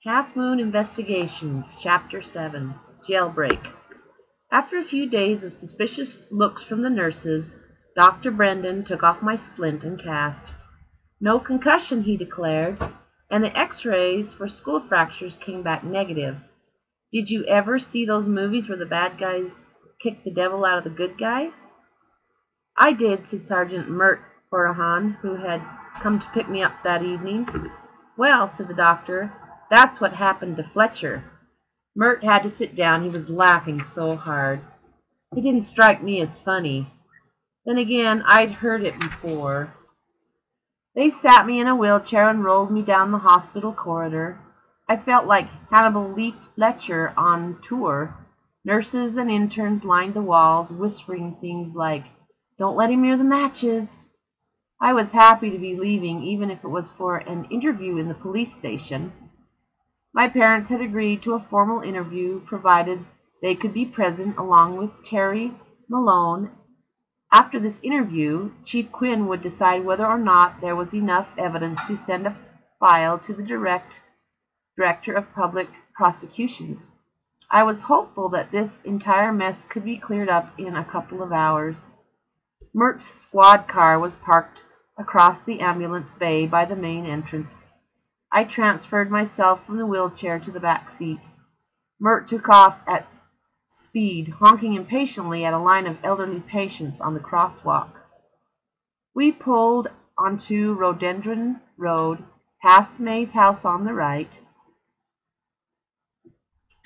Half Moon Investigations, Chapter 7, Jailbreak. After a few days of suspicious looks from the nurses, Dr. Brendan took off my splint and cast. No concussion, he declared, and the x-rays for skull fractures came back negative. Did you ever see those movies where the bad guys kick the devil out of the good guy? I did, said Sergeant Mert Orahan, who had come to pick me up that evening. Well, said the doctor, that's what happened to Fletcher. Mert had to sit down. He was laughing so hard. It didn't strike me as funny. Then again, I'd heard it before. They sat me in a wheelchair and rolled me down the hospital corridor. I felt like Hannibal Lecter on tour. Nurses and interns lined the walls, whispering things like, "Don't let him near the matches." I was happy to be leaving, even if it was for an interview in the police station. My parents had agreed to a formal interview, provided they could be present along with Terry Malone. After this interview, Chief Quinn would decide whether or not there was enough evidence to send a file to the Director of Public Prosecutions. I was hopeful that this entire mess could be cleared up in a couple of hours. Mert's squad car was parked across the ambulance bay by the main entrance. I transferred myself from the wheelchair to the back seat. Mert took off at speed, honking impatiently at a line of elderly patients on the crosswalk. We pulled onto Rhododendron Road, past May's house on the right.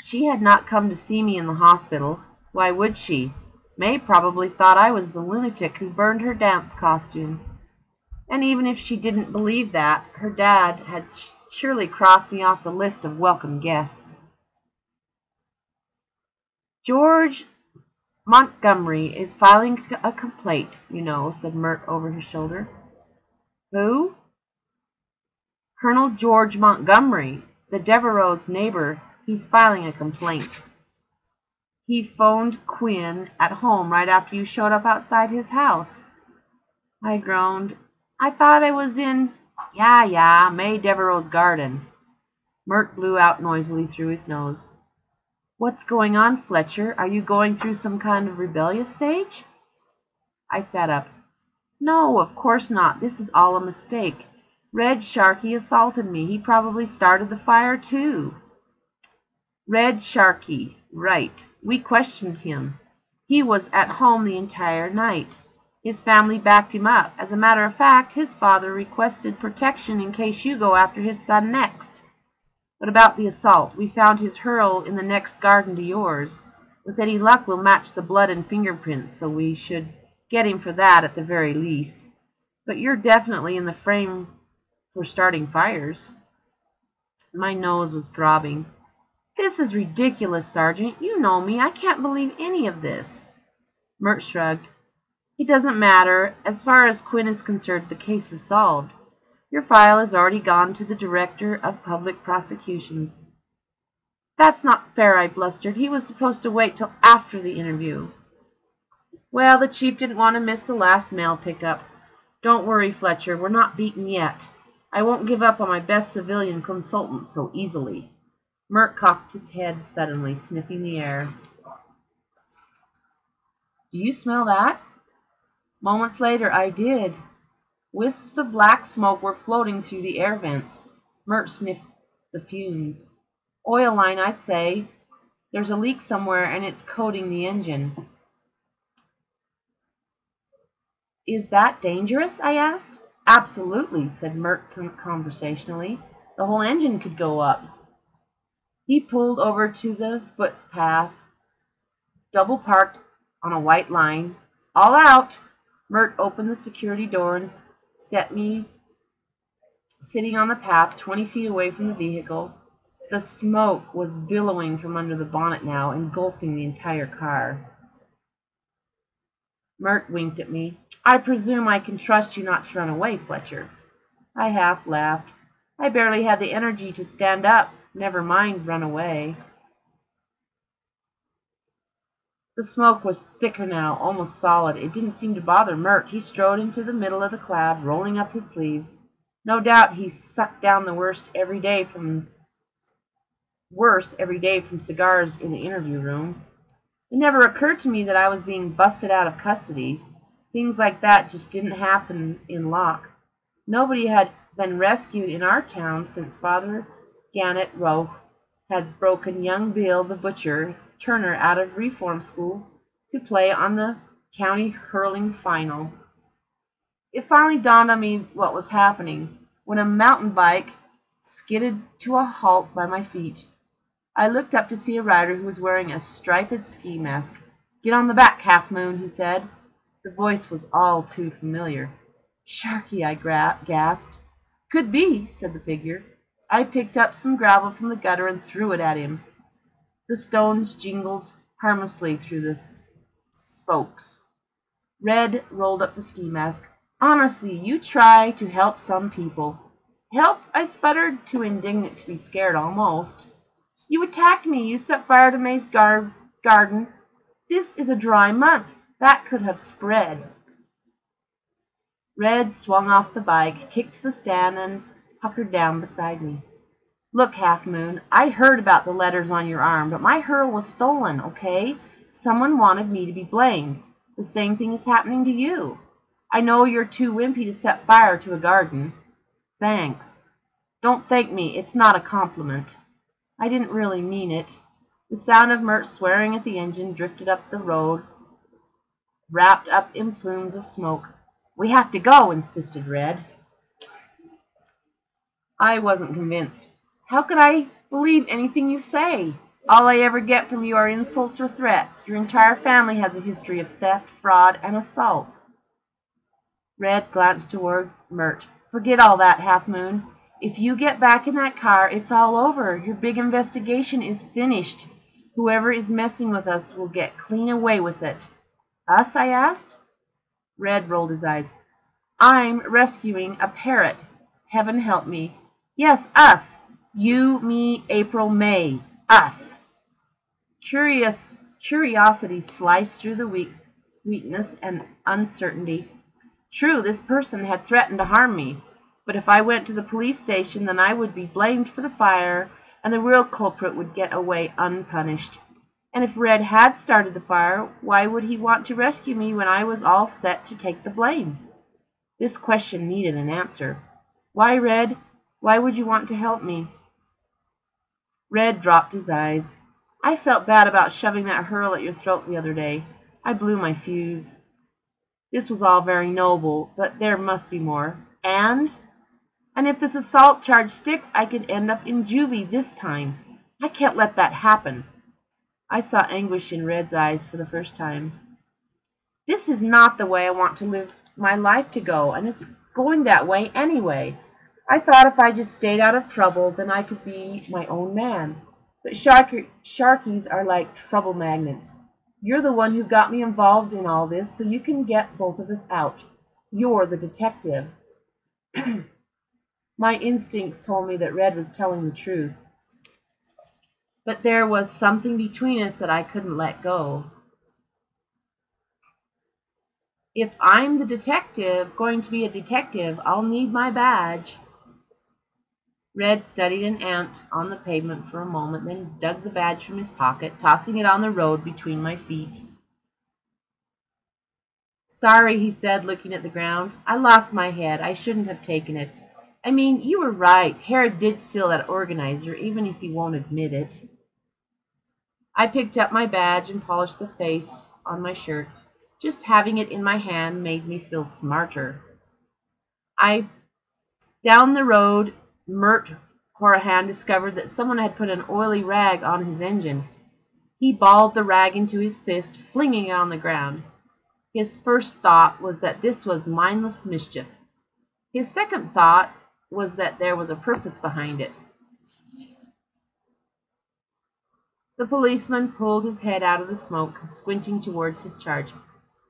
She had not come to see me in the hospital. Why would she? May probably thought I was the lunatic who burned her dance costume. And even if she didn't believe that, her dad had surely crossed me off the list of welcome guests. "George Montgomery is filing a complaint, you know," said Mert over his shoulder. "Who?" "Colonel George Montgomery, the Devereaux's neighbor. He's filing a complaint. He phoned Quinn at home right after you showed up outside his house." I groaned. "I thought I was in—" Yeah, May Devereaux's garden." Mert blew out noisily through his nose. "What's going on, Fletcher? Are you going through some kind of rebellious stage?" I sat up. "No, of course not. This is all a mistake. Red Sharkey assaulted me. He probably started the fire, too." "Red Sharkey. Right. We questioned him. He was at home the entire night. His family backed him up. As a matter of fact, his father requested protection in case you go after his son next. But about the assault, we found his hurl in the next garden to yours. With any luck, we'll match the blood and fingerprints, so we should get him for that at the very least. But you're definitely in the frame for starting fires." My nose was throbbing. "This is ridiculous, Sergeant. You know me. I can't believe any of this." Mert shrugged. "It doesn't matter. As far as Quinn is concerned, the case is solved. Your file has already gone to the Director of Public Prosecutions." "That's not fair," I blustered. "He was supposed to wait till after the interview." "Well, the chief didn't want to miss the last mail pickup. Don't worry, Fletcher. We're not beaten yet. I won't give up on my best civilian consultant so easily." Mert cocked his head suddenly, sniffing the air. "Do you smell that?" Moments later, I did. Wisps of black smoke were floating through the air vents. Mert sniffed the fumes. "Oil line, I'd say. There's a leak somewhere, and it's coating the engine." "Is that dangerous?" I asked. "Absolutely," said Mert conversationally. "The whole engine could go up." He pulled over to the footpath, double parked on a white line. "All out!" Mert opened the security door and set me sitting on the path 20 feet away from the vehicle. The smoke was billowing from under the bonnet now, engulfing the entire car. Mert winked at me. "I presume I can trust you not to run away, Fletcher." I half laughed. I barely had the energy to stand up, never mind run away. The smoke was thicker now, almost solid. It didn't seem to bother Mert. He strode into the middle of the cloud, rolling up his sleeves. No doubt he sucked down the worse every day from cigars in the interview room. It never occurred to me that I was being busted out of custody. Things like that just didn't happen in Locke. Nobody had been rescued in our town since Father Gannett Rowe had broken young Bill the butcher Turner out of reform school to play on the county hurling final. It finally dawned on me what was happening when a mountain bike skidded to a halt by my feet. I looked up to see a rider who was wearing a striped ski mask. "Get on the back, Half Moon," he said. The voice was all too familiar. "Sharky," I gasped. "Could be," said the figure. I picked up some gravel from the gutter and threw it at him. The stones jingled harmlessly through the spokes. Red rolled up the ski mask. "Honestly, you try to help some people." "Help?" I sputtered, too indignant to be scared almost. "You attacked me. You set fire to May's garden. This is a dry month. That could have spread." Red swung off the bike, kicked to the stand, and hunkered down beside me. "Look, Half Moon, I heard about the letters on your arm, but my hurl was stolen, okay? Someone wanted me to be blamed. The same thing is happening to you. I know you're too wimpy to set fire to a garden." "Thanks." "Don't thank me. It's not a compliment." I didn't really mean it. The sound of Mert swearing at the engine drifted up the road, wrapped up in plumes of smoke. "We have to go," insisted Red. I wasn't convinced. "How could I believe anything you say? All I ever get from you are insults or threats. Your entire family has a history of theft, fraud, and assault." Red glanced toward Mert. "Forget all that, Half Moon. If you get back in that car, it's all over. Your big investigation is finished. Whoever is messing with us will get clean away with it." "Us?" I asked. Red rolled his eyes. "I'm rescuing a parrot. Heaven help me. Yes, us. You, me, April, May. Us." Curiosity sliced through the weakness and uncertainty. True, this person had threatened to harm me, but if I went to the police station, then I would be blamed for the fire, and the real culprit would get away unpunished. And if Red had started the fire, why would he want to rescue me when I was all set to take the blame? This question needed an answer. "Why, Red? Why would you want to help me?" Red dropped his eyes. "I felt bad about shoving that hurl at your throat the other day. I blew my fuse." This was all very noble, but there must be more. And if this assault charge sticks, I could end up in juvie this time. I can't let that happen. I saw anguish in Red's eyes for the first time. "This is not the way I want to live my life to go, and it's going that way anyway. I thought if I just stayed out of trouble, then I could be my own man. But sharkies are like trouble magnets. You're the one who got me involved in all this, so you can get both of us out. You're the detective." My instincts told me that Red was telling the truth. But there was something between us that I couldn't let go. "If I'm going to be a detective, I'll need my badge." Red studied an ant on the pavement for a moment, then dug the badge from his pocket, tossing it on the road between my feet. "Sorry," he said, looking at the ground. "I lost my head. I shouldn't have taken it. I mean, you were right. Herod did steal that organizer, even if he won't admit it." I picked up my badge and polished the face on my shirt. Just having it in my hand made me feel smarter. Down the road, Mert Horahan discovered that someone had put an oily rag on his engine. He balled the rag into his fist, flinging it on the ground. His first thought was that this was mindless mischief. His second thought was that there was a purpose behind it. The policeman pulled his head out of the smoke, squinting towards his charge.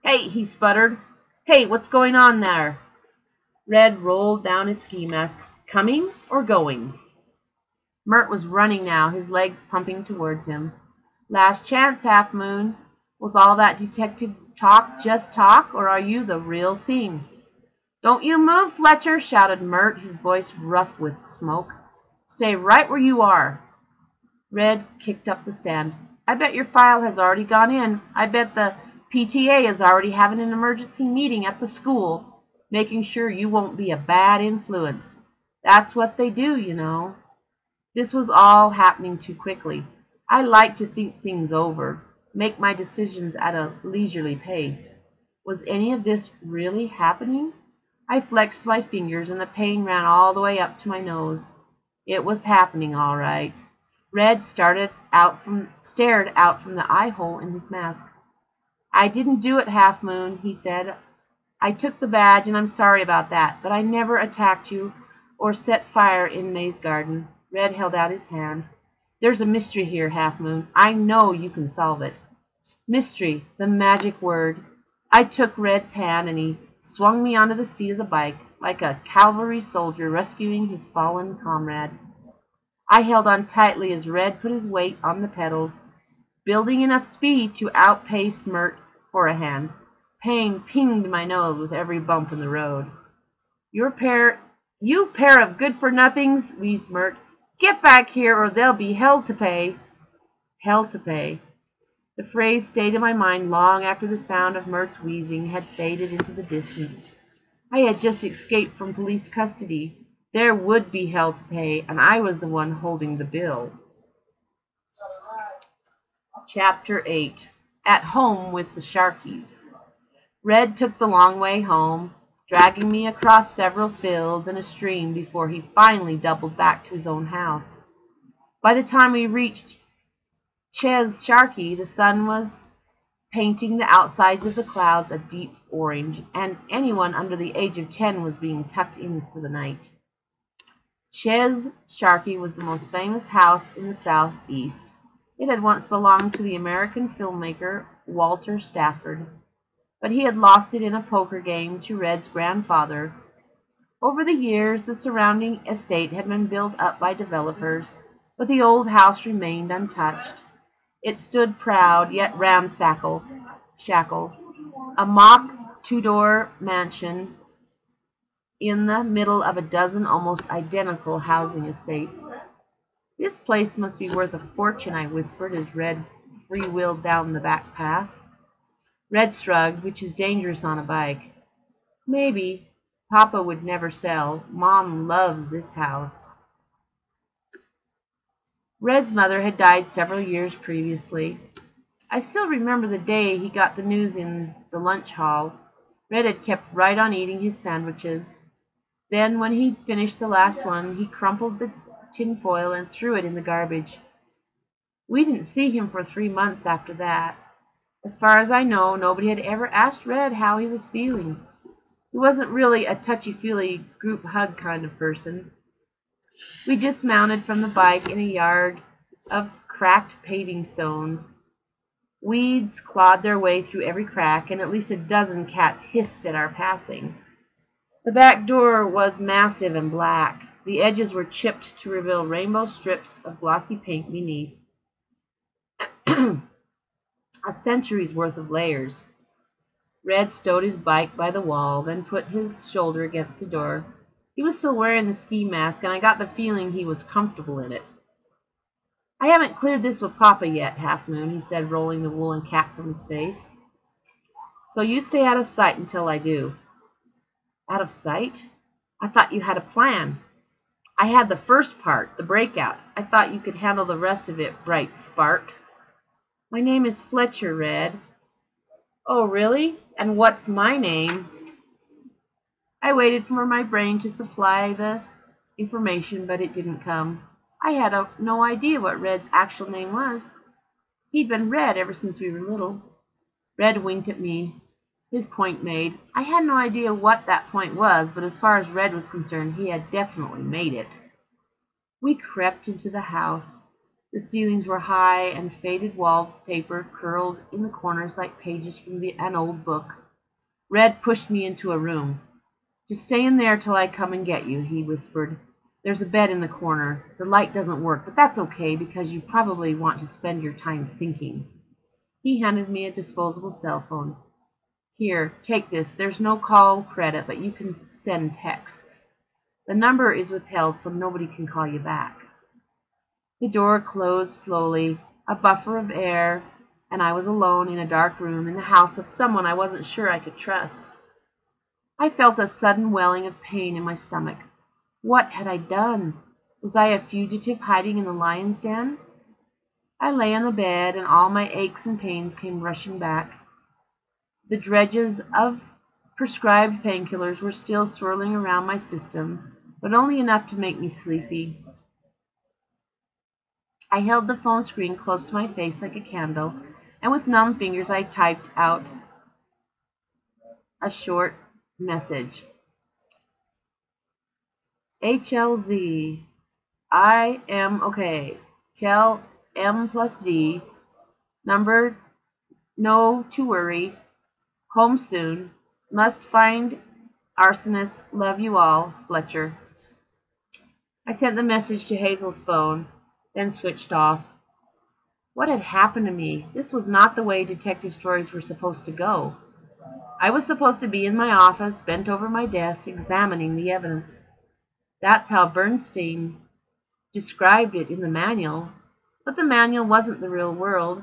"Hey," he sputtered. "Hey, what's going on there?" Red rolled down his ski mask. "Coming or going?" Mert was running now, his legs pumping towards him. "Last chance, Half Moon." Was all that detective talk just talk, or are you the real thing? Don't you move, Fletcher, shouted Mert, his voice rough with smoke. Stay right where you are. Red kicked up the stand. I bet your file has already gone in. I bet the PTA is already having an emergency meeting at the school, making sure you won't be a bad influence. That's what they do, you know. This was all happening too quickly. I like to think things over, make my decisions at a leisurely pace. Was any of this really happening? I flexed my fingers, and the pain ran all the way up to my nose. It was happening, all right. Red stared out from the eye hole in his mask. I didn't do it, Half Moon, he said. I took the badge, and I'm sorry about that, but I never attacked you or set fire in May's garden. Red held out his hand. There's a mystery here, Half Moon. I know you can solve it. Mystery, the magic word. I took Red's hand, and he swung me onto the seat of the bike, like a cavalry soldier rescuing his fallen comrade. I held on tightly as Red put his weight on the pedals, building enough speed to outpace Mert for a hand. Pain pinged my nose with every bump in the road. You pair of good-for-nothings, wheezed Mert. Get back here, or there'll be hell to pay. Hell to pay. The phrase stayed in my mind long after the sound of Mert's wheezing had faded into the distance. I had just escaped from police custody. There would be hell to pay, and I was the one holding the bill. Chapter 8. At Home with the Sharkies. Red took the long way home, dragging me across several fields and a stream before he finally doubled back to his own house. By the time we reached Ches Sharkey, the sun was painting the outsides of the clouds a deep orange, and anyone under the age of 10 was being tucked in for the night. Ches Sharkey was the most famous house in the southeast. It had once belonged to the American filmmaker Walter Stafford, but he had lost it in a poker game to Red's grandfather. Over the years, the surrounding estate had been built up by developers, but the old house remained untouched. It stood proud, yet ramshackle, a mock two-door mansion in the middle of a dozen almost identical housing estates. This place must be worth a fortune, I whispered as Red free-wheeled down the back path. Red shrugged, which is dangerous on a bike. Maybe. Papa would never sell. Mom loves this house. Red's mother had died several years previously. I still remember the day he got the news in the lunch hall. Red had kept right on eating his sandwiches. Then, when he'd finished the last one, he crumpled the tinfoil and threw it in the garbage. We didn't see him for 3 months after that. As far as I know, nobody had ever asked Red how he was feeling. He wasn't really a touchy-feely group hug kind of person. We dismounted from the bike in a yard of cracked paving stones. Weeds clawed their way through every crack, and at least a dozen cats hissed at our passing. The back door was massive and black. The edges were chipped to reveal rainbow strips of glossy paint beneath. A century's worth of layers. Red stowed his bike by the wall, then put his shoulder against the door. He was still wearing the ski mask, and I got the feeling he was comfortable in it. I haven't cleared this with Papa yet, Half Moon, he said, rolling the woolen cap from his face. So you stay out of sight until I do. Out of sight? I thought you had a plan. I had the first part, the breakout. I thought you could handle the rest of it, bright spark. My name is Fletcher, Red. Oh, really? And what's my name? I waited for my brain to supply the information, but it didn't come. I had no idea what Red's actual name was. He'd been Red ever since we were little. Red winked at me, his point made. I had no idea what that point was, but as far as Red was concerned, he had definitely made it. We crept into the house. The ceilings were high, and faded wallpaper curled in the corners like pages from an old book. Red pushed me into a room. Just stay in there till I come and get you, he whispered. There's a bed in the corner. The light doesn't work, but that's okay because you probably want to spend your time thinking. He handed me a disposable cell phone. Here, take this. There's no call credit, but you can send texts. The number is withheld so nobody can call you back. The door closed slowly, a buffer of air, and I was alone in a dark room in the house of someone I wasn't sure I could trust. I felt a sudden welling of pain in my stomach. What had I done? Was I a fugitive hiding in the lion's den? I lay on the bed, and all my aches and pains came rushing back. The dredges of prescribed painkillers were still swirling around my system, but only enough to make me sleepy. I held the phone screen close to my face like a candle, and with numb fingers I typed out a short message. HLZ, I am okay. Tell M plus D, number no to worry, home soon, must find arsonist, love you all, Fletcher. I sent the message to Hazel's phone, then switched off. What had happened to me? This was not the way detective stories were supposed to go. I was supposed to be in my office, bent over my desk, examining the evidence. That's how Bernstein described it in the manual, but the manual wasn't the real world.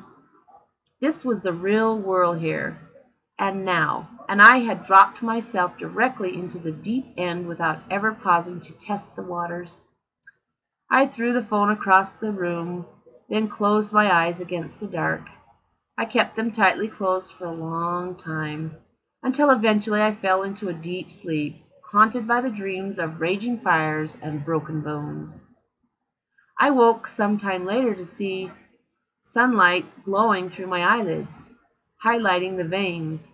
This was the real world here, and I had dropped myself directly into the deep end without ever pausing to test the waters. I threw the phone across the room, then closed my eyes against the dark. I kept them tightly closed for a long time, until eventually I fell into a deep sleep, haunted by the dreams of raging fires and broken bones. I woke some time later to see sunlight glowing through my eyelids, highlighting the veins.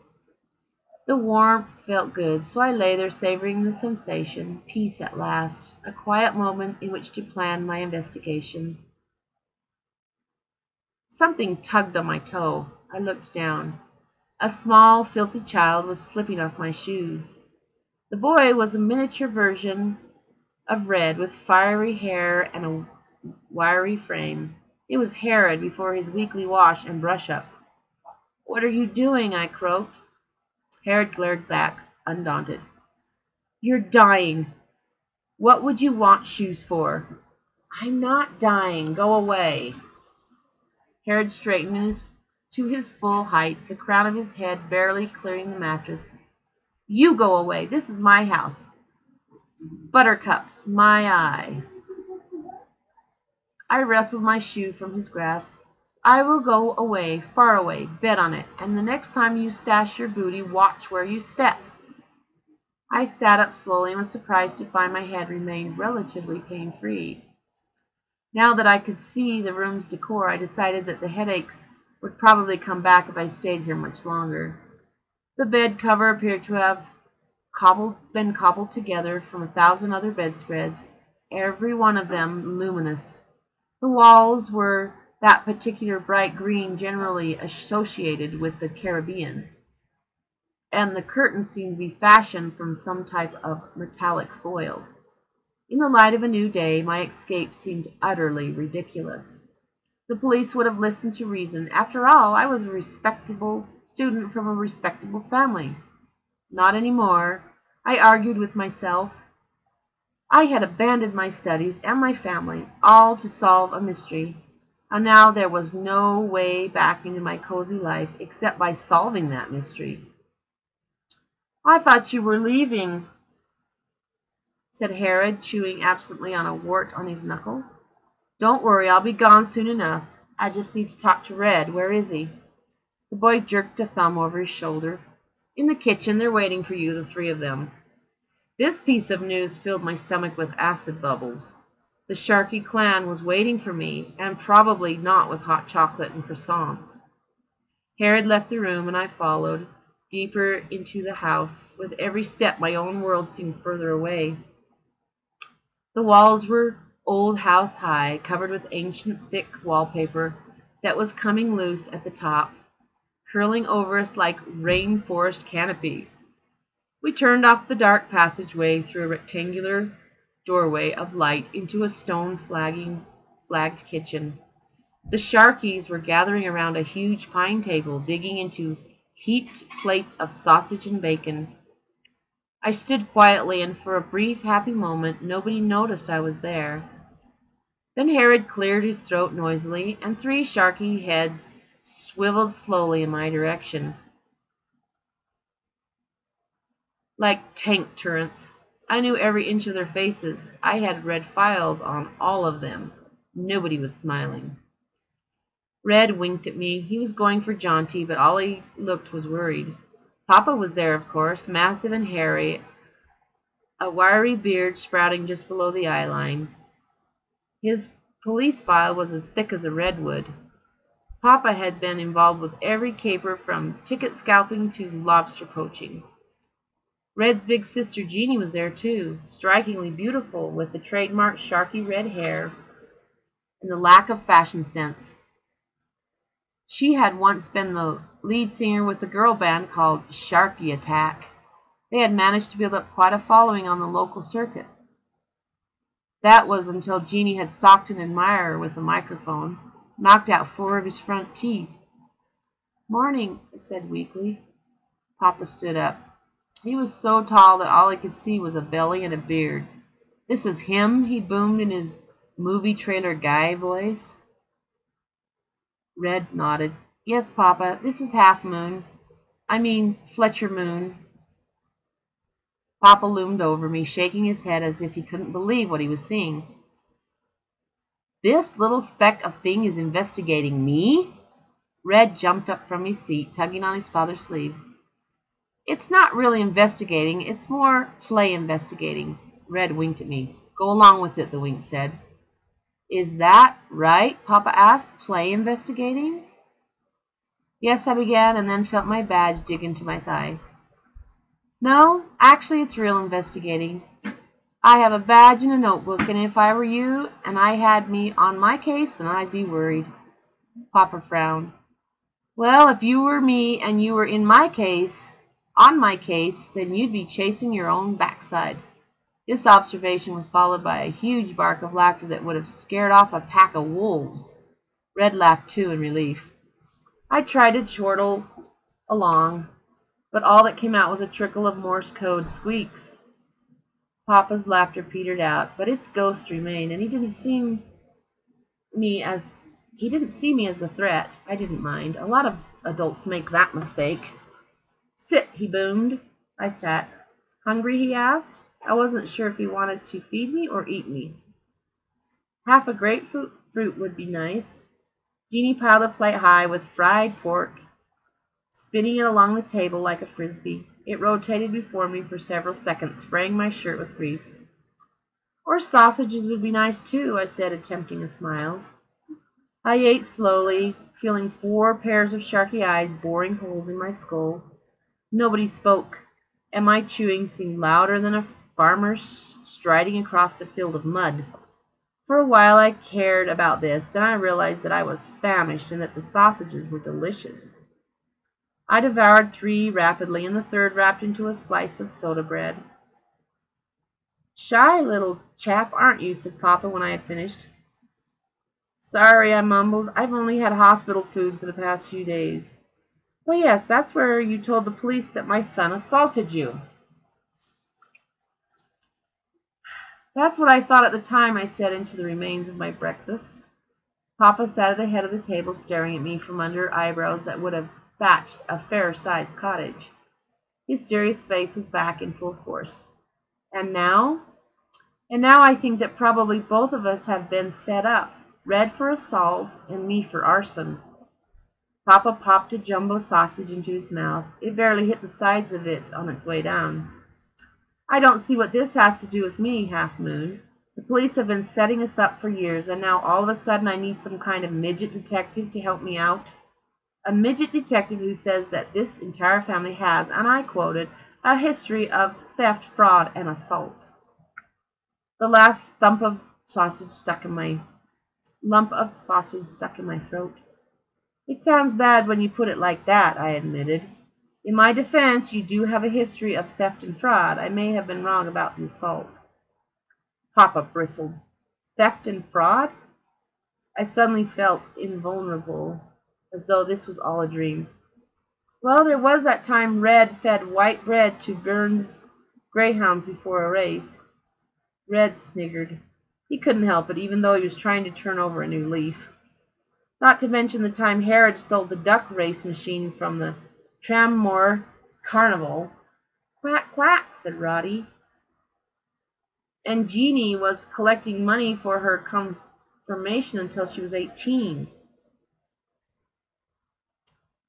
The warmth felt good, so I lay there savoring the sensation, peace at last, a quiet moment in which to plan my investigation. Something tugged on my toe. I looked down. A small, filthy child was slipping off my shoes. The boy was a miniature version of Red, with fiery hair and a wiry frame. It was Herod before his weekly wash and brush-up. "What are you doing?" I croaked. Herod glared back, undaunted. "You're dying. What would you want shoes for?" "I'm not dying. Go away." Herod straightened to his full height, the crown of his head barely clearing the mattress. "You go away. This is my house. Buttercups, my eye." I wrestled my shoe from his grasp. "I will go away, far away, bet on it, and the next time you stash your booty, watch where you step." I sat up slowly and was surprised to find my head remained relatively pain-free. Now that I could see the room's decor, I decided that the headaches would probably come back if I stayed here much longer. The bed cover appeared to have been cobbled together from 1,000 other bedspreads, every one of them luminous. The walls were that particular bright green generally associated with the Caribbean, and the curtains seemed to be fashioned from some type of metallic foil. In the light of a new day, my escape seemed utterly ridiculous. The police would have listened to reason. After all, I was a respectable student from a respectable family. Not anymore, I argued with myself. I had abandoned my studies and my family, all to solve a mystery, and now there was no way back into my cozy life except by solving that mystery. "I thought you were leaving," said Herod, chewing absently on a wart on his knuckle. "Don't worry, I'll be gone soon enough. I just need to talk to Red. Where is he?" The boy jerked a thumb over his shoulder. "In the kitchen. They're waiting for you, the three of them." This piece of news filled my stomach with acid bubbles. The Sharkey clan was waiting for me, and probably not with hot chocolate and croissants. Herod left the room, and I followed, deeper into the house. With every step, my own world seemed further away. The walls were old house high, covered with ancient thick wallpaper that was coming loose at the top, curling over us like rainforest canopy. We turned off the dark passageway through a rectangular doorway of light into a stone flagged kitchen. The Sharkies were gathering around a huge pine table, digging into heaped plates of sausage and bacon. I stood quietly, and for a brief, happy moment, nobody noticed I was there. Then Herod cleared his throat noisily, and 3 Sharky heads swiveled slowly in my direction, like tank turrets. I knew every inch of their faces. I had red files on all of them. Nobody was smiling. Red winked at me. He was going for Jaunty, but all he looked was worried. Papa was there, of course, massive and hairy, a wiry beard sprouting just below the eye line. His police file was as thick as a redwood. Papa had been involved with every caper from ticket scalping to lobster poaching. Red's big sister Jeanie was there too, strikingly beautiful with the trademark Sharky red hair and the lack of fashion sense. She had once been the lead singer with a girl band called Sharky Attack. They had managed to build up quite a following on the local circuit. That was until Jeanie had socked an admirer with a microphone, knocked out 4 of his front teeth. "Morning," I said weakly. Papa stood up. He was so tall that all I could see was a belly and a beard. "This is him?" he boomed in his movie trailer guy voice. Red nodded. "Yes, Papa, this is Half Moon. I mean Fletcher Moon." Papa loomed over me, shaking his head as if he couldn't believe what he was seeing. "This little speck of thing is investigating me?" Red jumped up from his seat, tugging on his father's sleeve. "It's not really investigating, it's more play investigating." Red winked at me. "Go along with it," the wink said. "Is that right?" Papa asked. "Play investigating?" "Yes," I began, and then felt my badge dig into my thigh. "No, actually it's real investigating. I have a badge and a notebook, and if I were you and I had me on my case, then I'd be worried." Papa frowned. "Well, if you were me and you were in my case, on my case, then you'd be chasing your own backside." This observation was followed by a huge bark of laughter that would have scared off a pack of wolves. Red laughed too in relief. I tried to chortle along, but all that came out was a trickle of Morse code squeaks. Papa's laughter petered out, but its ghost remained, and he didn't see me as a threat. I didn't mind. A lot of adults make that mistake. "Sit," he boomed. I sat. "Hungry?" he asked. I wasn't sure if he wanted to feed me or eat me. Half a grapefruit would be nice. Jeanie piled a plate high with fried pork, spinning it along the table like a frisbee. It rotated before me for several seconds, spraying my shirt with grease. "Or sausages would be nice too," I said, attempting a smile. I ate slowly, feeling 4 pairs of sharky eyes boring holes in my skull. Nobody spoke, and my chewing seemed louder than a farmer striding across a field of mud. For a while I cared about this, then I realized that I was famished and that the sausages were delicious. I devoured 3 rapidly, and the 3rd wrapped into a slice of soda bread. "Shy little chap, aren't you?" said Papa when I had finished. "Sorry," I mumbled. "I've only had hospital food for the past few days." "Well, yes, that's where you told the police that my son assaulted you." "That's what I thought at the time," I said into the remains of my breakfast. Papa sat at the head of the table staring at me from under eyebrows that would have thatched a fair-sized cottage. His serious face was back in full force. "And now?" "And now I think that probably both of us have been set up, Red for assault and me for arson." Papa popped a jumbo sausage into his mouth. It barely hit the sides of it on its way down. "I don't see what this has to do with me, Half Moon. The police have been setting us up for years, and now all of a sudden I need some kind of midget detective to help me out. A midget detective who says that this entire family has, and I quoted, a history of theft, fraud, and assault." The last lump of sausage stuck in my throat. "It sounds bad when you put it like that," I admitted. "In my defense, you do have a history of theft and fraud. I may have been wrong about the assault." Papa bristled. "Theft and fraud?" I suddenly felt invulnerable, as though this was all a dream. Well, there was that time Red fed white bread to Burns' greyhounds before a race. Red sniggered. He couldn't help it, even though he was trying to turn over a new leaf. Not to mention the time Herod stole the duck race machine from the Trammoor Carnival. Quack, quack, said Roddy. And Jeanie was collecting money for her confirmation until she was 18.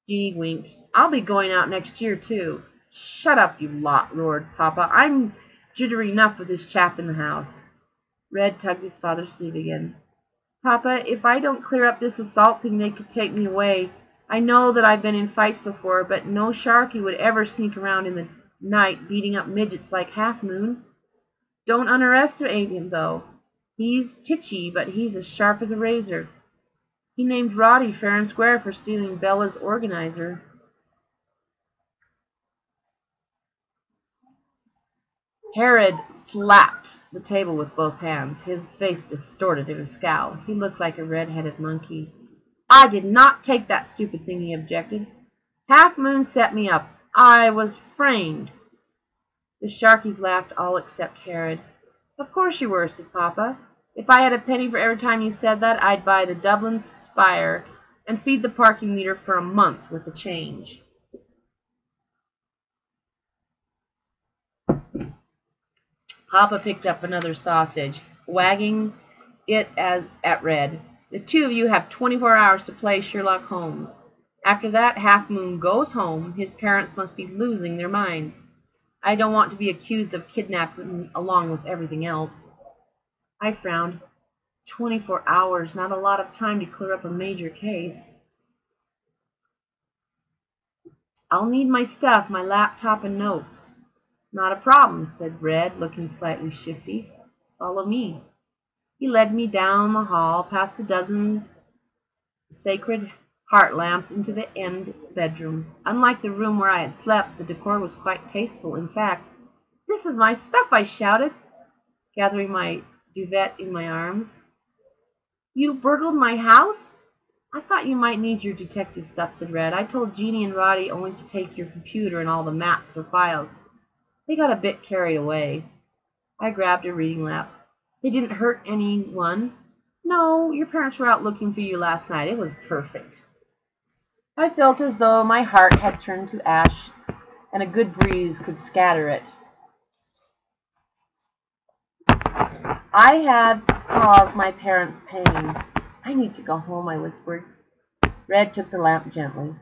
Jeanie winked. I'll be going out next year, too. Shut up, you lot, roared Papa. I'm jittery enough with this chap in the house. Red tugged his father's sleeve again. Papa, if I don't clear up this assault thing, they could take me away. I know that I've been in fights before, but no Sharky would ever sneak around in the night beating up midgets like Half Moon. Don't underestimate him, though. He's titchy, but he's as sharp as a razor. He named Roddy fair and square for stealing Bella's organizer. Herod slapped the table with both hands, his face distorted in a scowl. He looked like a red-headed monkey. I did not take that stupid thing, he objected. Half Moon set me up. I was framed. The Sharkies laughed, all except Herod. Of course you were, said Papa. If I had a penny for every time you said that, I'd buy the Dublin Spire and feed the parking meter for a month with the change. Papa picked up another sausage, wagging it at Red. The two of you have 24 hours to play Sherlock Holmes. After that, Half Moon goes home. His parents must be losing their minds. I don't want to be accused of kidnapping along with everything else. I frowned. 24 hours, not a lot of time to clear up a major case. I'll need my stuff, my laptop and notes. Not a problem, said Red, looking slightly shifty. Follow me. He led me down the hall, past a dozen Sacred Heart lamps into the end bedroom. Unlike the room where I had slept, the decor was quite tasteful. In fact, this is my stuff, I shouted, gathering my duvet in my arms. You burgled my house? I thought you might need your detective stuff, said Red. I told Jeanie and Roddy only to take your computer and all the maps or files. They got a bit carried away. I grabbed a reading lamp. They didn't hurt anyone. No, your parents were out looking for you last night. It was perfect. I felt as though my heart had turned to ash, and a good breeze could scatter it. I had caused my parents pain. I need to go home, I whispered. Red took the lamp gently.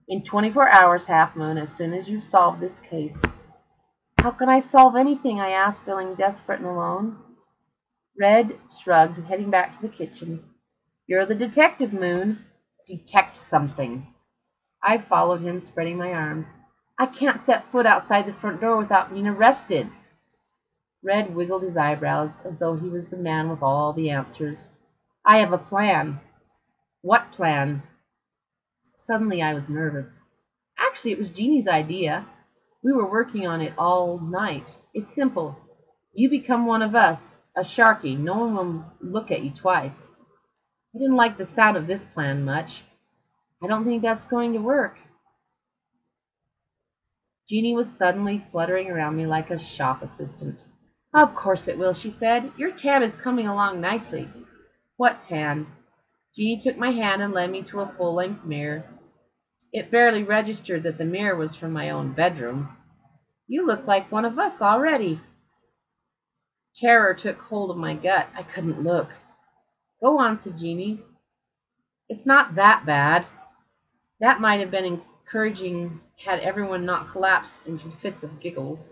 In 24 hours, Half Moon, as soon as you've solved this case. How can I solve anything? I asked, feeling desperate and alone. Red shrugged, heading back to the kitchen. You're the detective, Moon. Detect something. I followed him, spreading my arms. I can't set foot outside the front door without being arrested. Red wiggled his eyebrows, as though he was the man with all the answers. I have a plan. What plan? Suddenly I was nervous. Actually, it was Jeanie's idea. We were working on it all night. It's simple. You become one of us, a Sharky. No one will look at you twice. I didn't like the sound of this plan much. I don't think that's going to work. Jeanie was suddenly fluttering around me like a shop assistant. Of course it will, she said. Your tan is coming along nicely. What tan? Jeanie took my hand and led me to a full-length mirror. It barely registered that the mirror was from my own bedroom. You look like one of us already. Terror took hold of my gut. I couldn't look. Go on, said Jeanie. It's not that bad. That might have been encouraging had everyone not collapsed into fits of giggles.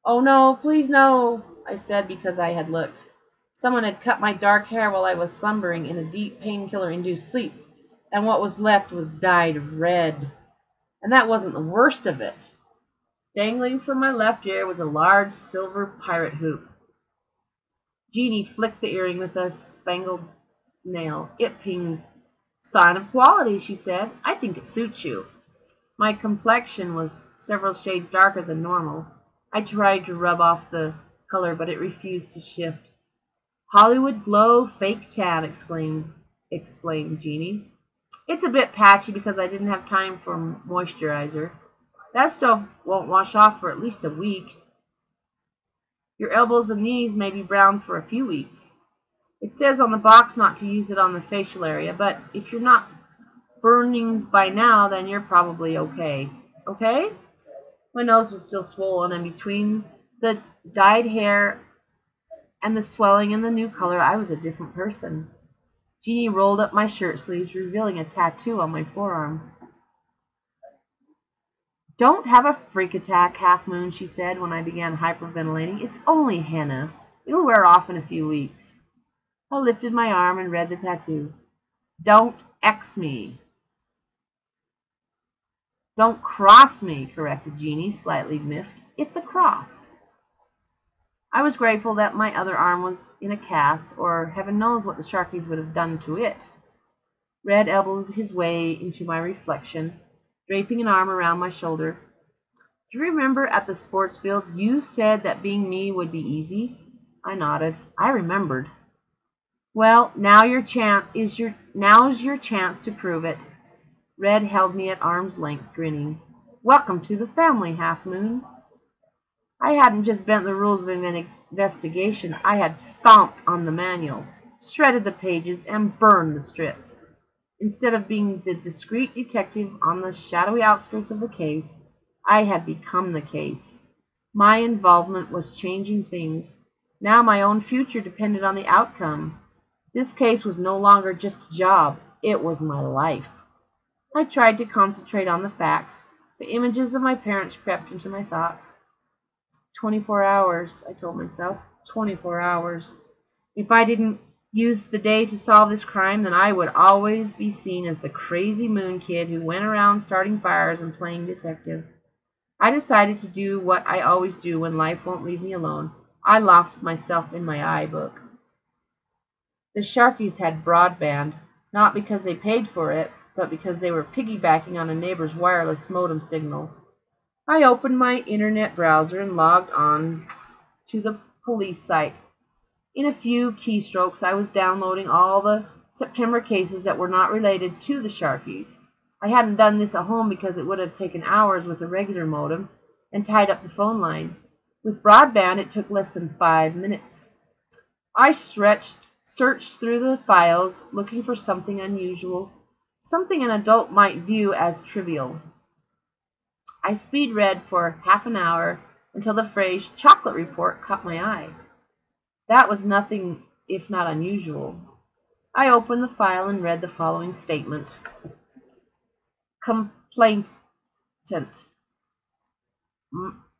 Oh no, please no, I said because I had looked. Someone had cut my dark hair while I was slumbering in a deep painkiller-induced sleep, and what was left was dyed red. And that wasn't the worst of it. Dangling from my left ear was a large silver pirate hoop. Jeanie flicked the earring with a spangled nail. It pinged. Sign of quality, she said. I think it suits you. My complexion was several shades darker than normal. I tried to rub off the color, but it refused to shift. Hollywood glow, fake tan, explained Jeanie. It's a bit patchy because I didn't have time for moisturizer. That stuff won't wash off for at least a week. Your elbows and knees may be brown for a few weeks. It says on the box not to use it on the facial area, but if you're not burning by now, then you're probably okay. Okay? My nose was still swollen, and between the dyed hair and the swelling and the new color, I was a different person. Jeanie rolled up my shirt sleeves, revealing a tattoo on my forearm. Don't have a freak attack, Half Moon, she said when I began hyperventilating. It's only henna. It'll wear off in a few weeks. I lifted my arm and read the tattoo. Don't X me. Don't cross me, corrected Jeanie, slightly miffed. It's a cross. I was grateful that my other arm was in a cast, or heaven knows what the Sharkies would have done to it. Red elbowed his way into my reflection, draping an arm around my shoulder. Do you remember at the sports field you said that being me would be easy? I nodded. I remembered. Well, now's your chance to prove it. Red held me at arm's length, grinning. Welcome to the family, Half Moon. I hadn't just bent the rules of investigation. I had stomped on the manual, shredded the pages, and burned the strips. Instead of being the discreet detective on the shadowy outskirts of the case, I had become the case. My involvement was changing things. Now my own future depended on the outcome. This case was no longer just a job. It was my life. I tried to concentrate on the facts. The images of my parents crept into my thoughts. 24 hours, I told myself. 24 hours. If I didn't use the day to solve this crime, then I would always be seen as the crazy moon kid who went around starting fires and playing detective. I decided to do what I always do when life won't leave me alone. I lost myself in my iBook. The Sharkies had broadband, not because they paid for it, but because they were piggybacking on a neighbor's wireless modem signal. I opened my internet browser and logged on to the police site. In a few keystrokes, I was downloading all the September cases that were not related to the Sharkies. I hadn't done this at home because it would have taken hours with a regular modem and tied up the phone line. With broadband, it took less than 5 minutes. I searched through the files, looking for something unusual, something an adult might view as trivial. I speed read for half an hour until the phrase chocolate report caught my eye. That was nothing if not unusual. I opened the file and read the following statement. Complainant.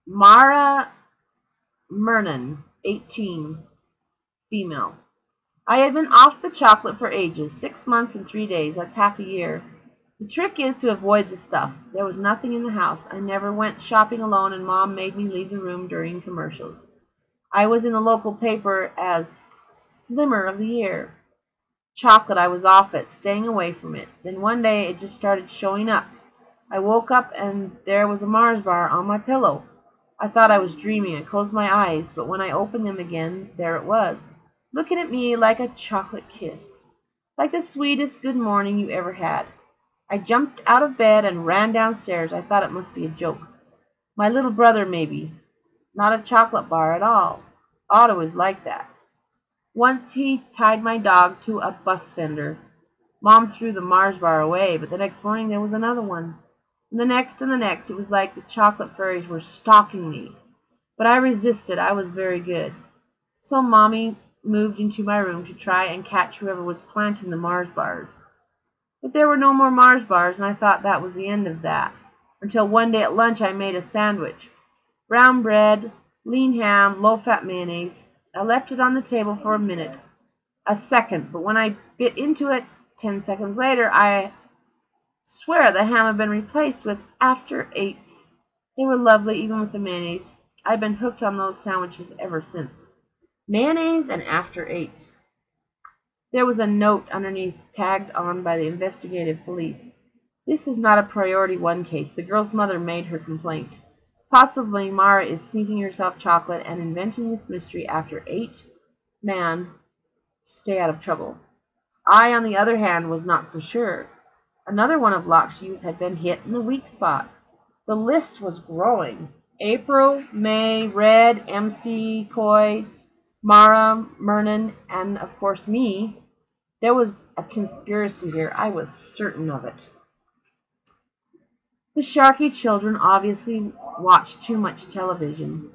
Mara Mernon, 18, female. I had been off the chocolate for ages, 6 months and 3 days. That's half a year. The trick is to avoid the stuff. There was nothing in the house. I never went shopping alone, and Mom made me leave the room during commercials. I was in the local paper as Slimmer of the Year. Chocolate, I was off it, staying away from it. Then one day it just started showing up. I woke up and there was a Mars bar on my pillow. I thought I was dreaming. I closed my eyes, but when I opened them again, there it was, looking at me like a chocolate kiss, like the sweetest good morning you ever had. I jumped out of bed and ran downstairs. I thought it must be a joke. My little brother, maybe. Not a chocolate bar at all. Otto is like that. Once he tied my dog to a bus fender. Mom threw the Mars bar away, but the next morning there was another one. And the next and the next. It was like the chocolate fairies were stalking me. But I resisted. I was very good. So Mommy moved into my room to try and catch whoever was planting the Mars bars. But there were no more Mars bars, and I thought that was the end of that. Until one day at lunch I made a sandwich. Brown bread, lean ham, low-fat mayonnaise. I left it on the table for a second, but when I bit into it 10 seconds later, I swear the ham had been replaced with after eights. They were lovely, even with the mayonnaise. I've been hooked on those sandwiches ever since. Mayonnaise and after eights. There was a note underneath, tagged on by the investigative police. This is not a priority 1 case. The girl's mother made her complaint. Possibly Mara is sneaking herself chocolate and inventing this mystery after 8 man to stay out of trouble. I, on the other hand, was not so sure. Another one of Locke's youth had been hit in the weak spot. The list was growing. April, May, Red, MC, Coy, Mara, Mernon, and of course me. There was a conspiracy here. I was certain of it. The Sharkey children obviously watched too much television.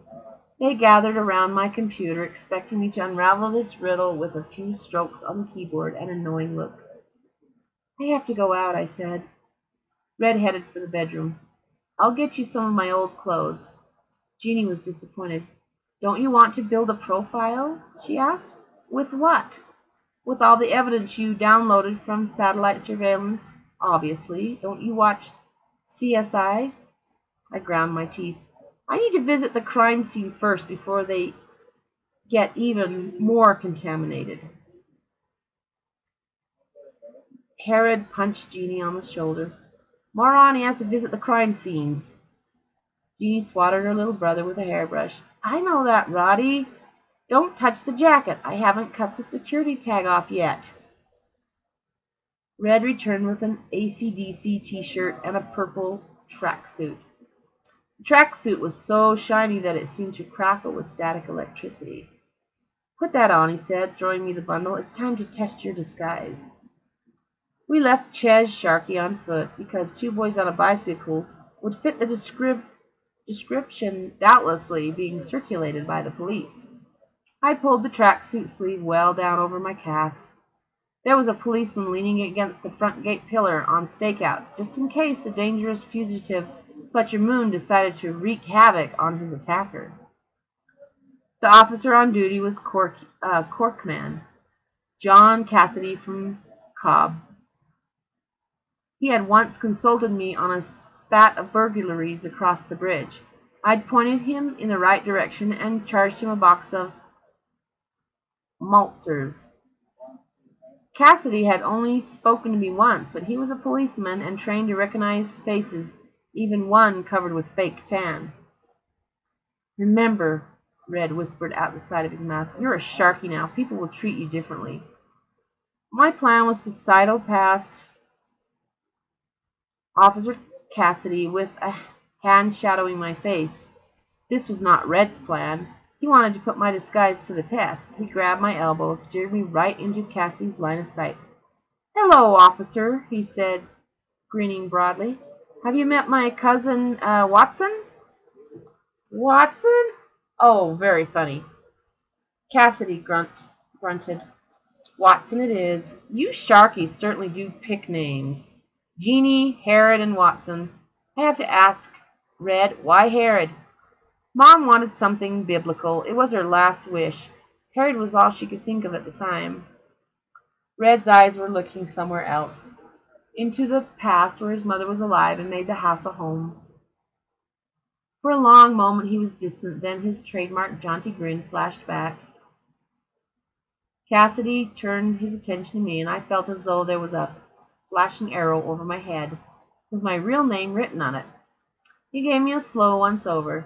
They gathered around my computer, expecting me to unravel this riddle with a few strokes on the keyboard and a knowing look. I have to go out, I said. Red headed for the bedroom. I'll get you some of my old clothes. Jeanie was disappointed. Don't you want to build a profile? She asked. With what? With all the evidence you downloaded from satellite surveillance, obviously. Don't you watch CSI? I ground my teeth. I need to visit the crime scene first before they get even more contaminated. Herod punched Jeanie on the shoulder. Marani has to visit the crime scenes. Jeanie swatted her little brother with a hairbrush. I know that, Roddy. Don't touch the jacket. I haven't cut the security tag off yet. Red returned with an AC/DC t-shirt and a purple tracksuit. The tracksuit was so shiny that it seemed to crackle with static electricity. Put that on, he said, throwing me the bundle. It's time to test your disguise. We left Ches Sharkey on foot because two boys on a bicycle would fit the description doubtlessly being circulated by the police. I pulled the tracksuit sleeve well down over my cast. There was a policeman leaning against the front gate pillar on stakeout, just in case the dangerous fugitive Fletcher Moon decided to wreak havoc on his attacker. The officer on duty was Corkman, John Cassidy from Cobb. He had once consulted me on a spat of burglaries across the bridge. I'd pointed him in the right direction and charged him a box of Maltzers. Cassidy had only spoken to me once, but he was a policeman and trained to recognize faces, even one covered with fake tan. Remember, Red whispered out the side of his mouth, you're a Sharkey now. People will treat you differently. My plan was to sidle past Officer Cassidy with a hand shadowing my face. This was not Red's plan. He wanted to put my disguise to the test. He grabbed my elbow, steered me right into Cassidy's line of sight. Hello, officer, he said, grinning broadly. Have you met my cousin, Watson? Watson? Oh, very funny. Cassidy grunted. Watson it is. You Sharkies certainly do pick names. Jeanie, Herod, and Watson. I have to ask, Red, why Herod? Mom wanted something biblical. It was her last wish. Herod was all she could think of at the time. Red's eyes were looking somewhere else, into the past where his mother was alive and made the house a home. For a long moment he was distant, then his trademark jaunty grin flashed back. Cassidy turned his attention to me, and I felt as though there was a flashing arrow over my head, with my real name written on it. He gave me a slow once-over.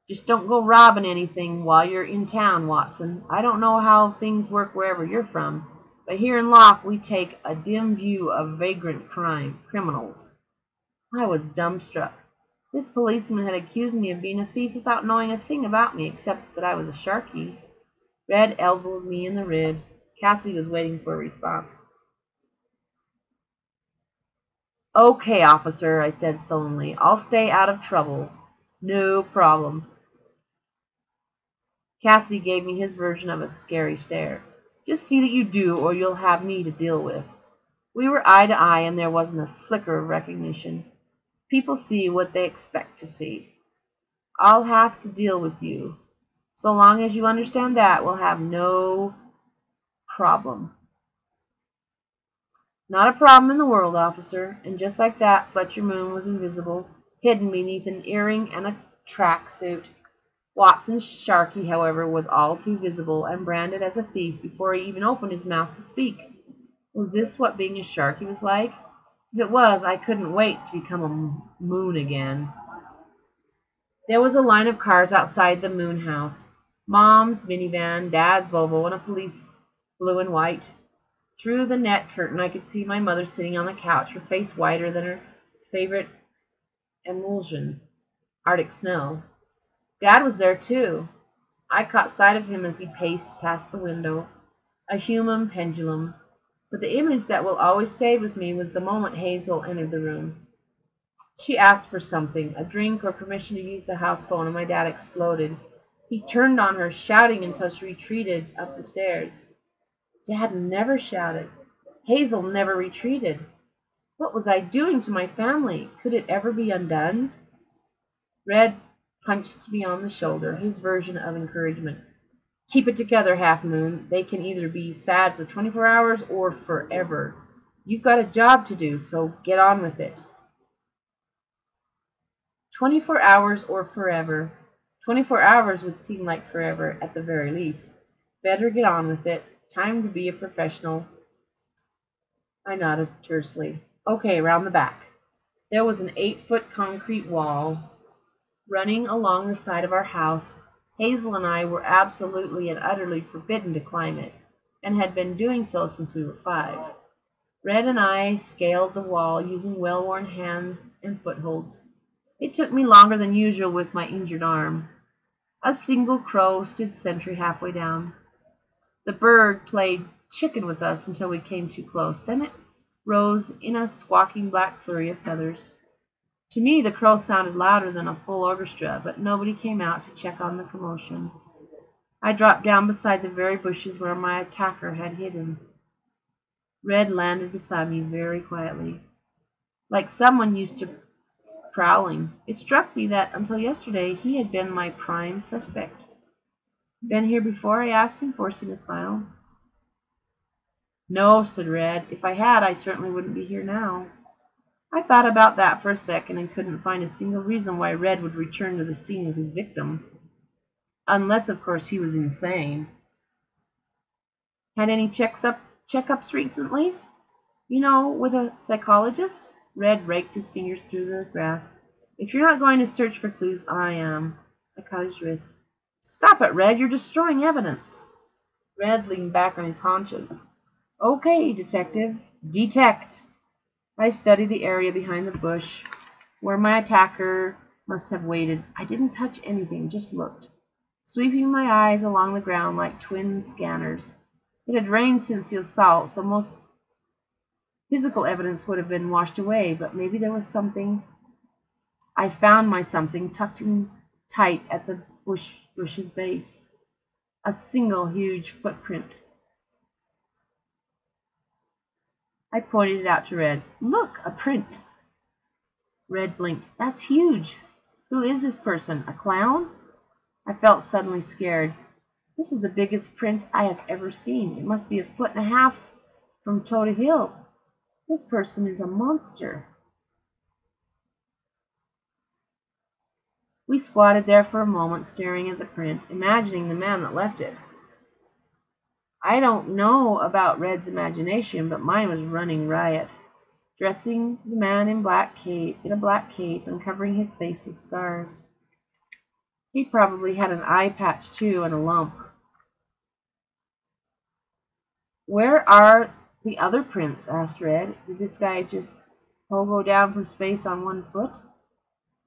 Just don't go robbing anything while you're in town, Watson. I don't know how things work wherever you're from, but here in Locke we take a dim view of vagrant criminals. I was dumbstruck. This policeman had accused me of being a thief without knowing a thing about me except that I was a Sharkey. Red elbowed me in the ribs. Cassidy was waiting for a response. Okay, officer, I said sullenly. I'll stay out of trouble. No problem. Cassidy gave me his version of a scary stare. Just see that you do, or you'll have me to deal with. We were eye to eye, and there wasn't a flicker of recognition. People see what they expect to see. I'll have to deal with you. So long as you understand that, we'll have no problem. Not a problem in the world, officer. And just like that, Fletcher Moon was invisible, hidden beneath an earring and a tracksuit. Watson's Sharkey, however, was all too visible and branded as a thief before he even opened his mouth to speak. Was this what being a Sharkey was like? If it was, I couldn't wait to become a Moon again. There was a line of cars outside the Moon house. Mom's minivan, Dad's Volvo, and a police blue and white. Through the net curtain I could see my mother sitting on the couch, her face whiter than her favorite emulsion, Arctic snow. Dad was there too. I caught sight of him as he paced past the window, a human pendulum. But the image that will always stay with me was the moment Hazel entered the room. She asked for something, a drink or permission to use the house phone, and my dad exploded. He turned on her, shouting until she retreated up the stairs. Dad never shouted. Hazel never retreated. What was I doing to my family? Could it ever be undone? Red punched me on the shoulder, his version of encouragement. Keep it together, Half Moon. They can either be sad for 24 hours or forever. You've got a job to do, so get on with it. 24 hours or forever. 24 hours would seem like forever at the very least. Better get on with it. Time to be a professional. I nodded tersely. Okay, round the back. There was an 8-foot concrete wall running along the side of our house. Hazel and I were absolutely and utterly forbidden to climb it, and had been doing so since we were 5. Red and I scaled the wall using well-worn hand and footholds. It took me longer than usual with my injured arm. A single crow stood sentry halfway down. The bird played chicken with us until we came too close. Then it rose in a squawking black flurry of feathers. To me, the crow sounded louder than a full orchestra, but nobody came out to check on the commotion. I dropped down beside the very bushes where my attacker had hidden. Red landed beside me very quietly, like someone used to prowling. It struck me that until yesterday he had been my prime suspect. Been here before? I asked him, forcing a smile. No, said Red. If I had, I certainly wouldn't be here now. I thought about that for a second and couldn't find a single reason why Red would return to the scene of his victim. Unless, of course, he was insane. Had any checkups recently? You know, with a psychologist? Red raked his fingers through the grass. If you're not going to search for clues, I am. I caught his wrist. Stop it, Red. You're destroying evidence. Red leaned back on his haunches. Okay, detective. Detect. I studied the area behind the bush where my attacker must have waited. I didn't touch anything, just looked, sweeping my eyes along the ground like twin scanners. It had rained since the assault, so most physical evidence would have been washed away, but maybe there was something. I found my something tucked in tight at the bush's base. A single huge footprint. I pointed it out to Red. Look, a print. Red blinked. That's huge. Who is this person? A clown? I felt suddenly scared. This is the biggest print I have ever seen. It must be 1.5 feet from toe to heel. This person is a monster. We squatted there for a moment, staring at the print, imagining the man that left it. I don't know about Red's imagination, but mine was running riot. Dressing the man in a black cape and covering his face with scars. He probably had an eye patch too and a lump. Where are the other prints? Asked Red. Did this guy just pogo down from space on 1 foot?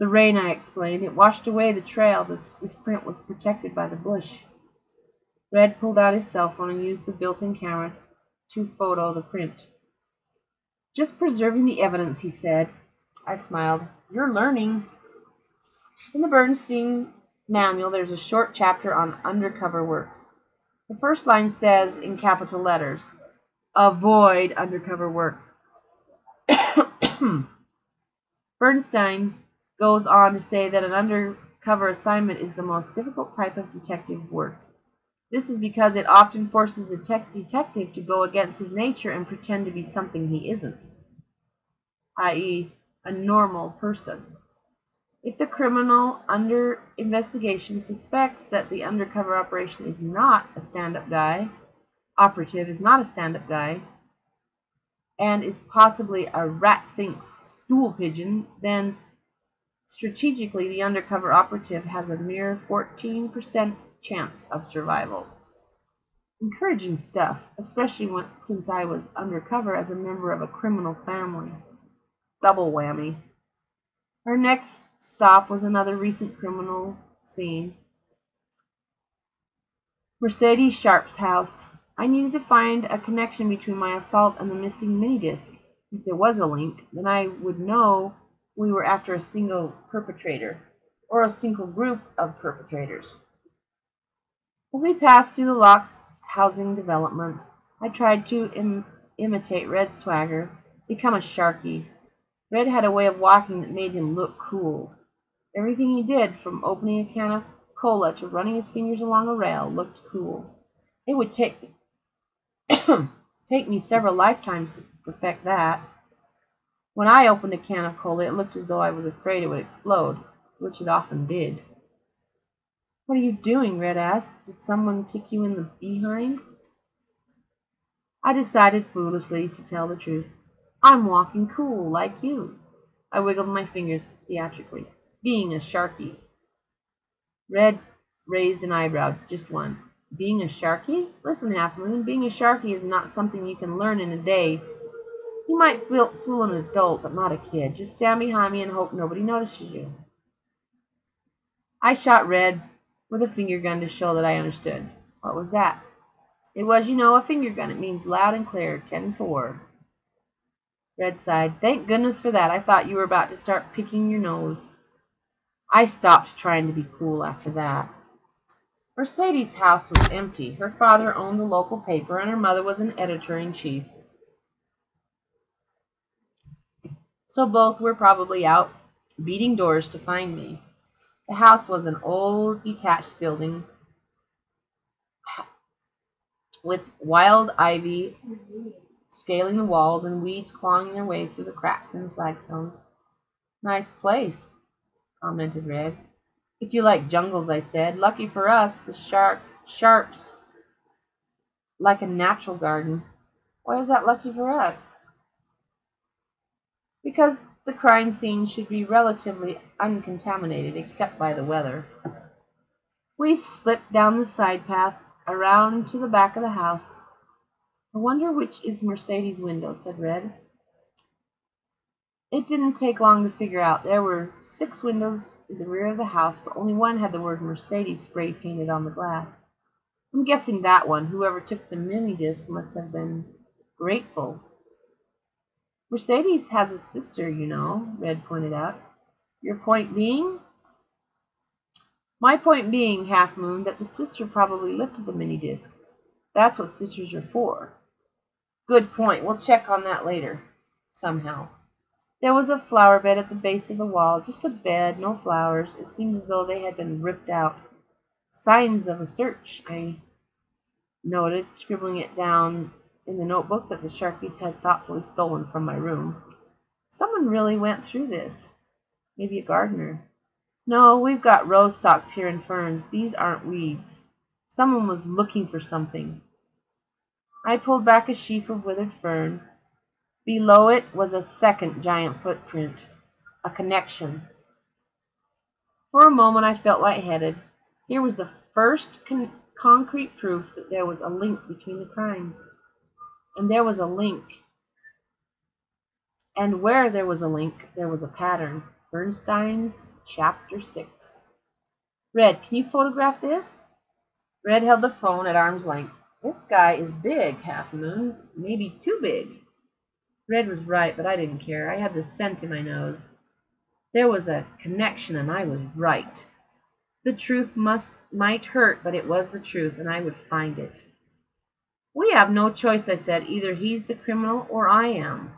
The rain, I explained. It washed away the trail. This print was protected by the bush. Red pulled out his cell phone and used the built-in camera to photo the print. Just preserving the evidence, he said. I smiled. You're learning. In the Bernstein manual, there's a short chapter on undercover work. The first line says, in capital letters, avoid undercover work. Bernstein goes on to say that an undercover assignment is the most difficult type of detective work. This is because it often forces a detective to go against his nature and pretend to be something he isn't, i.e., a normal person. If the criminal under investigation suspects that the undercover operation is not a stand-up guy, operative is not a stand-up guy, and is possibly a rat-think stool pigeon, then strategically the undercover operative has a mere 14% chance of survival. Encouraging stuff, especially since I was undercover as a member of a criminal family. Double whammy. Our next stop was another recent criminal scene. Mercedes Sharp's house. I needed to find a connection between my assault and the missing minidisc. If there was a link, then I would know we were after a single perpetrator, or a single group of perpetrators. As we passed through the Locks housing development, I tried to imitate Red's swagger, become a Sharky. Red had a way of walking that made him look cool. Everything he did, from opening a can of cola to running his fingers along a rail, looked cool. It would take me several lifetimes to perfect that. When I opened a can of cola, it looked as though I was afraid it would explode, which it often did. "What are you doing?" Red asked. "Did someone kick you in the behind?" I decided foolishly to tell the truth. "I'm walking cool, like you." I wiggled my fingers theatrically. "Being a Sharky." Red raised an eyebrow, just one. "Being a Sharky? Listen, Half Moon, being a Sharky is not something you can learn in a day. You might fool an adult, but not a kid. Just stand behind me and hope nobody notices you." I shot Red with a finger gun to show that I understood. "What was that?" "It was, a finger gun. It means loud and clear, 10-4. Red sighed. "Thank goodness for that. I thought you were about to start picking your nose." I stopped trying to be cool after that. Mercedes' house was empty. Her father owned the local paper, and her mother was an editor-in-chief. So both were probably out beating doors to find me. The house was an old, detached building with wild ivy scaling the walls and weeds clawing their way through the cracks in the flagstones. "Nice place," commented Red. "If you like jungles," I said. "Lucky for us, the Sharps like a natural garden." "Why is that lucky for us?" "Because the crime scene should be relatively uncontaminated, except by the weather." We slipped down the side path, around to the back of the house. "I wonder which is Mercedes' window," said Red. It didn't take long to figure out. There were 6 windows in the rear of the house, but only one had the word Mercedes spray painted on the glass. I'm guessing that one. Whoever took the mini-disc must have been grateful. "Mercedes has a sister, Red pointed out. "Your point being?" "My point being, Half Moon, that the sister probably lifted the mini-disc. That's what sisters are for." "Good point. We'll check on that later. Somehow." There was a flower bed at the base of the wall, just a bed, no flowers. It seemed as though they had been ripped out. "Signs of a search," I noted, scribbling it down in the notebook that the Sharpies had thoughtfully stolen from my room. "Someone really went through this. Maybe a gardener." "No, we've got rose stalks here and ferns. These aren't weeds. Someone was looking for something." I pulled back a sheaf of withered fern. Below it was a second giant footprint, a connection. For a moment I felt lightheaded. Here was the first concrete proof that there was a link between the crimes. And there was a link. And where there was a link, there was a pattern. Bernstein's Chapter 6. "Red, can you photograph this?" Red held the phone at arm's length. "This guy is big, Half Moon. Maybe too big." Red was right, but I didn't care. I had the scent in my nose. There was a connection, and I was right. The truth might hurt, but it was the truth, and I would find it. "We have no choice," I said. "Either he's the criminal or I am."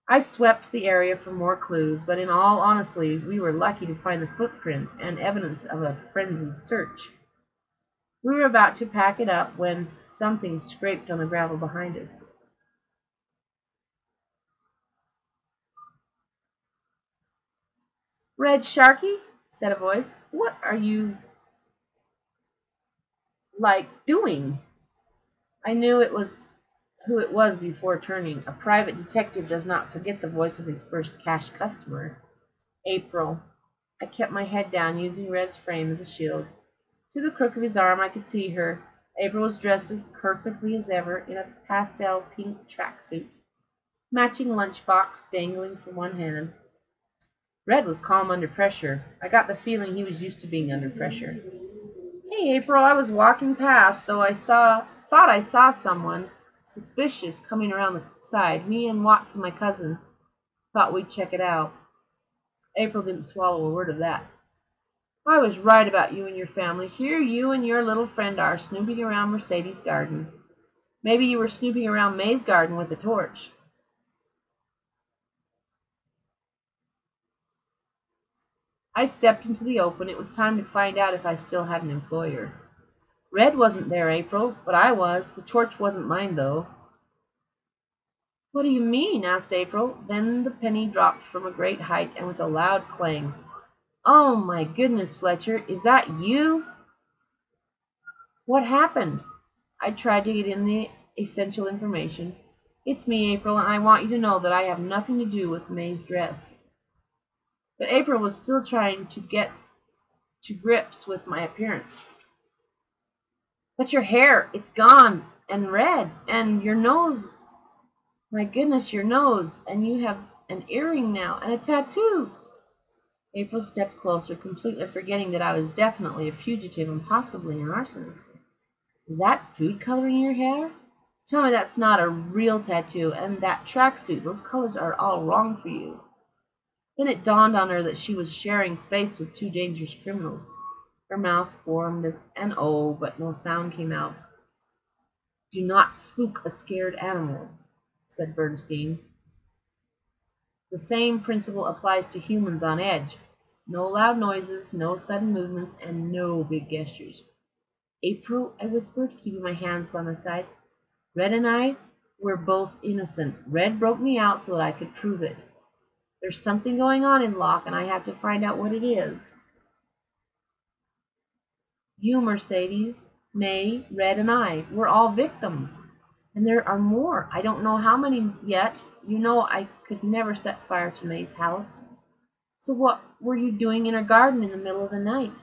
I swept the area for more clues, but in all honesty, we were lucky to find the footprint and evidence of a frenzied search. We were about to pack it up when something scraped on the gravel behind us. "Red Sharky," said a voice, "what are you, doing?" I knew it was who it was before turning. A private detective does not forget the voice of his first cash customer. "April." I kept my head down, using Red's frame as a shield. To the crook of his arm I could see her. April was dressed as perfectly as ever in a pastel pink tracksuit, matching lunchbox dangling from one hand. Red was calm under pressure. I got the feeling he was used to being under pressure. Hey, April, I was walking past, though thought I saw someone suspicious coming around the side. Me and Watson, my cousin, thought we'd check it out. April didn't swallow a word of that. I was right about you and your family. Here you and your little friend are, snooping around Mercedes' garden. Maybe you were snooping around May's garden with a torch. I stepped into the open. It was time to find out if I still had an employer. Red wasn't there, April, but I was. The torch wasn't mine, though. What do you mean? Asked April. Then the penny dropped from a great height, and with a loud clang. Oh, my goodness, Fletcher, is that you? What happened? I tried to get in the essential information. It's me, April, and I want you to know that I have nothing to do with May's dress. But April was still trying to get to grips with my appearance. But your hair, it's gone, and red, and your nose, my goodness, your nose, and you have an earring now, and a tattoo. April stepped closer, completely forgetting that I was definitely a fugitive and possibly an arsonist. Is that food coloring in your hair? Tell me that's not a real tattoo, and that tracksuit, those colors are all wrong for you. Then it dawned on her that she was sharing space with two dangerous criminals. Her mouth formed an O, but no sound came out. Do not spook a scared animal, said Bernstein. The same principle applies to humans on edge. No loud noises, no sudden movements, and no big gestures. April, I whispered, keeping my hands by my side. Red and I were both innocent. Red broke me out so that I could prove it. There's something going on in Locke, and I have to find out what it is. You, Mercedes, May, Red, and I, we're all victims. And there are more. I don't know how many yet. You know I could never set fire to May's house. So what were you doing in her garden in the middle of the night?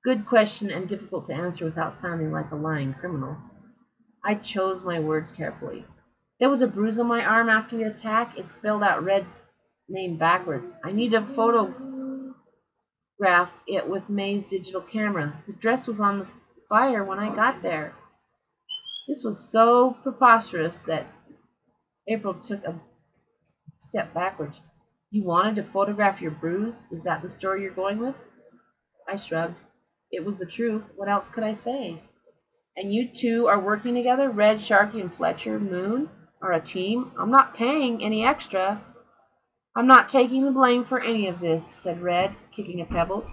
Good question, and difficult to answer without sounding like a lying criminal. I chose my words carefully. There was a bruise on my arm after the attack. It spelled out Red's name backwards. I need to photograph it with May's digital camera. The dress was on the fire when I got there. This was so preposterous that April took a step backwards. You wanted to photograph your bruise? Is that the story you're going with? I shrugged. It was the truth. What else could I say? And you two are working together? Red, Sharky, and Fletcher Moon are a team? I'm not paying any extra. I'm not taking the blame for any of this, said Red, kicking a pebble.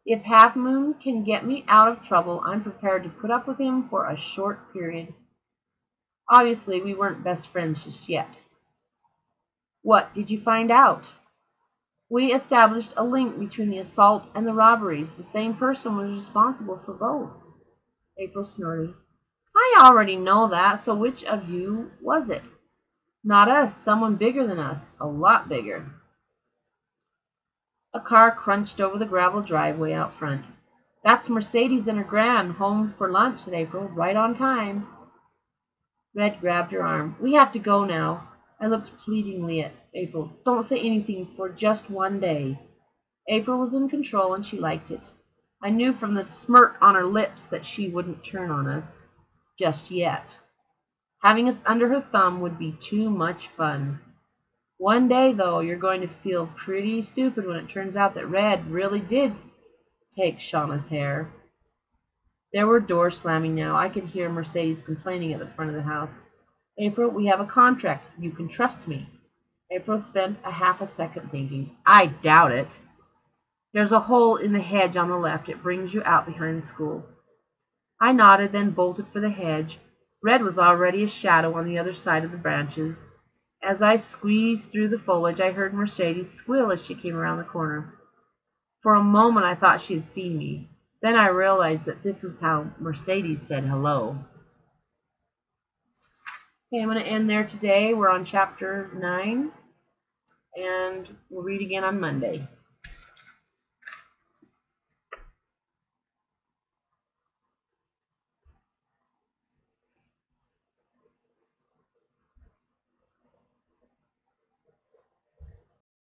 If Half Moon can get me out of trouble, I'm prepared to put up with him for a short period. Obviously, we weren't best friends just yet. What did you find out? We established a link between the assault and the robberies. The same person was responsible for both. April snorted. I already know that, so which of you was it? Not us, someone bigger than us, a lot bigger. A car crunched over the gravel driveway out front. That's Mercedes and her gran home for lunch, said April, right on time. Red grabbed her arm. We have to go now. I looked pleadingly at April. Don't say anything for just one day. April was in control, and she liked it. I knew from the smirk on her lips that she wouldn't turn on us just yet. Having us under her thumb would be too much fun. One day, though, you're going to feel pretty stupid when it turns out that Red really did take Shauna's hair. There were doors slamming now. I could hear Mercedes complaining at the front of the house. April, we have a contract. You can trust me. April spent a half a second thinking. I doubt it. There's a hole in the hedge on the left. It brings you out behind the school. I nodded, then bolted for the hedge. Red was already a shadow on the other side of the branches. As I squeezed through the foliage, I heard Mercedes squeal as she came around the corner. For a moment, I thought she had seen me. Then I realized that this was how Mercedes said hello. Okay, I'm going to end there today. We're on chapter 9, and we'll read again on Monday.